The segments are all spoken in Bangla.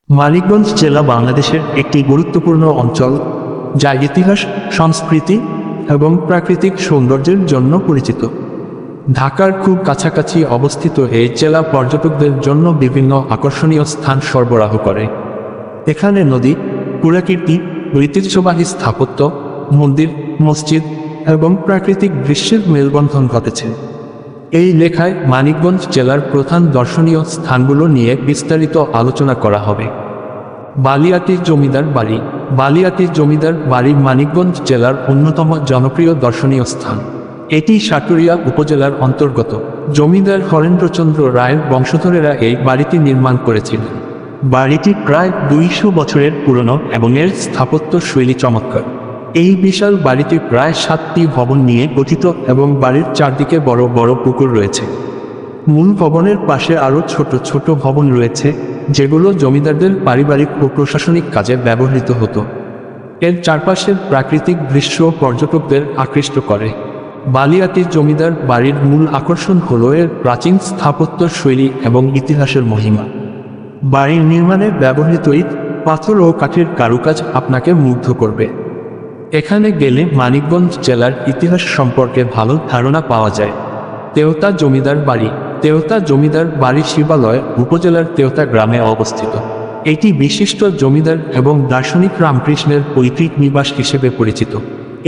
মানিকগঞ্জ জেলা বাংলাদেশের একটি গুরুত্বপূর্ণ অঞ্চল, যা ইতিহাস, সংস্কৃতি এবং প্রাকৃতিক সৌন্দর্যের জন্য পরিচিত। ঢাকার খুব কাছাকাছি অবস্থিত এই জেলা পর্যটকদের জন্য বিভিন্ন আকর্ষণীয় স্থান সরবরাহ করে। এখানে নদী, পুরাকীর্তি, ঐতিহ্যবাহী স্থাপত্য, মন্দির, মসজিদ এবং প্রাকৃতিক দৃশ্যের মেলবন্ধন ঘটেছে। এই লেখায় মানিকগঞ্জ জেলার প্রধান দর্শনীয় স্থানগুলো নিয়ে বিস্তারিত আলোচনা করা হবে। বালিয়াটির জমিদার বাড়ি। বালিয়াটির জমিদার বাড়ি মানিকগঞ্জ জেলার অন্যতম জনপ্রিয় দর্শনীয় স্থান। এটি সাটুরিয়া উপজেলার অন্তর্গত। জমিদার হরেন্দ্রচন্দ্র রায়ের বংশধরেরা এই বাড়িটি নির্মাণ করেছিলেন। বাড়িটি প্রায় 200 বছরের পুরনো এবং এর স্থাপত্য শৈলী চমৎকার। এই বিশাল বাড়িটি প্রায় 7টি ভবন নিয়ে গঠিত এবং বাড়ির চারদিকে বড় বড় পুকুর রয়েছে। মূল ভবনের পাশে আরও ছোট ছোট ভবন রয়েছে, যেগুলো জমিদারদের পারিবারিক ও প্রশাসনিক কাজে ব্যবহৃত হতো। এর চারপাশের প্রাকৃতিক দৃশ্য পর্যটকদের আকৃষ্ট করে। বালিয়াটির জমিদার বাড়ির মূল আকর্ষণ হল এর প্রাচীন স্থাপত্য শৈলী এবং ইতিহাসের মহিমা। বাড়ির নির্মাণে ব্যবহৃত ইট, পাথর ও কাঠের কারুকাজ আপনাকে মুগ্ধ করবে। এখানে গেলে মানিকগঞ্জ জেলার ইতিহাস সম্পর্কে ভালো ধারণা পাওয়া যায়। তেওতা জমিদার বাড়ি। তেওতা জমিদার বাড়ি শিবালয় উপজেলার তেওতা গ্রামে অবস্থিত। এটি বিশিষ্ট জমিদার এবং দার্শনিক রামকৃষ্ণের পৈতৃক নিবাস হিসেবে পরিচিত।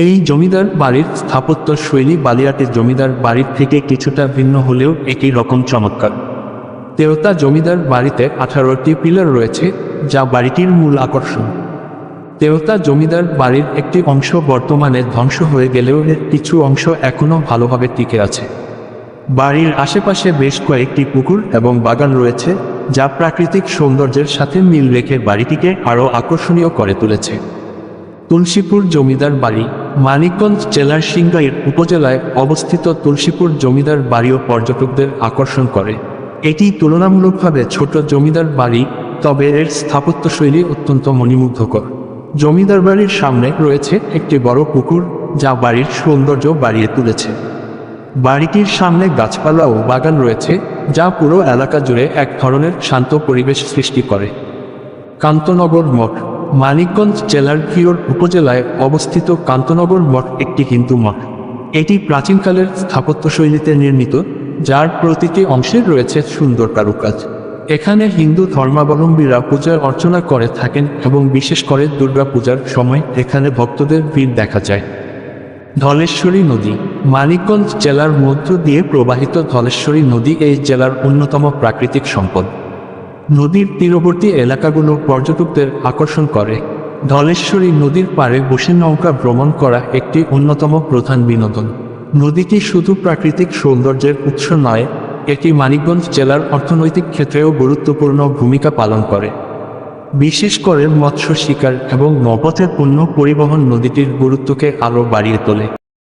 এই জমিদার বাড়ির স্থাপত্য শৈলী বালিয়াটির জমিদার বাড়ির থেকে কিছুটা ভিন্ন হলেও একই রকম চমৎকার। তেওতা জমিদার বাড়িতে 18টি পিলার রয়েছে, যা বাড়িটির মূল আকর্ষণ। তেওতা জমিদার বাড়ির একটি অংশ বর্তমানে ধ্বংস হয়ে গেলেও এর কিছু অংশ এখনও ভালোভাবে টিকে আছে। বাড়ির আশেপাশে বেশ কয়েকটি পুকুর এবং বাগান রয়েছে, যা প্রাকৃতিক সৌন্দর্যের সাথে মিল রেখে বাড়িটিকে আরও আকর্ষণীয় করে তুলেছে। তুলসীপুর জমিদার বাড়ি। মানিকগঞ্জ জেলার সিংগাইর উপজেলায় অবস্থিত তুলসীপুর জমিদার বাড়িও পর্যটকদের আকর্ষণ করে। এটি তুলনামূলকভাবে ছোট জমিদার বাড়ি, তবে এর স্থাপত্যশৈলী অত্যন্ত মনোমুগ্ধকর। জমিদার বাড়ির সামনে রয়েছে একটি বড় পুকুর, যা বাড়ির সৌন্দর্য বাড়িয়ে তুলেছে। বাড়িটির সামনে গাছপালা ও বাগান রয়েছে, যা পুরো এলাকা জুড়ে এক ধরনের শান্ত পরিবেশ সৃষ্টি করে। কান্তনগর মঠ। মানিকগঞ্জ জেলার ঘিওর উপজেলায় অবস্থিত কান্তনগর মঠ একটি হিন্দু মঠ। এটি প্রাচীনকালের স্থাপত্যশৈলীতে নির্মিত, যার প্রতিটি অংশে রয়েছে সুন্দর কারুকাজ। এখানে হিন্দু ধর্মাবলম্বীরা পূজা অর্চনা করে থাকেন এবং বিশেষ করে দুর্গা পূজার সময় এখানে ভক্তদের ভিড় দেখা যায়। ধলেশ্বরী নদী। মানিকগঞ্জ জেলার মধ্য দিয়ে প্রবাহিত ধলেশ্বরী নদী এই জেলার অন্যতম প্রাকৃতিক সম্পদ। নদীর তীরবর্তী এলাকাগুলো পর্যটকদের আকর্ষণ করে। ধলেশ্বরী নদীর পাড়ে বসে নৌকা ভ্রমণ করা একটি অন্যতম প্রধান বিনোদন। নদীটি শুধু প্রাকৃতিক সৌন্দর্যের উৎস নয়, এটি মানিকগঞ্জ জেলার অর্থনৈতিক ক্ষেত্রেও গুরুত্বপূর্ণ ভূমিকা পালন করে। বিশেষ করে মৎস্য শিকার এবং নৌপথে পণ্য পরিবহন নদীটির গুরুত্বকে আরও বাড়িয়ে তোলে।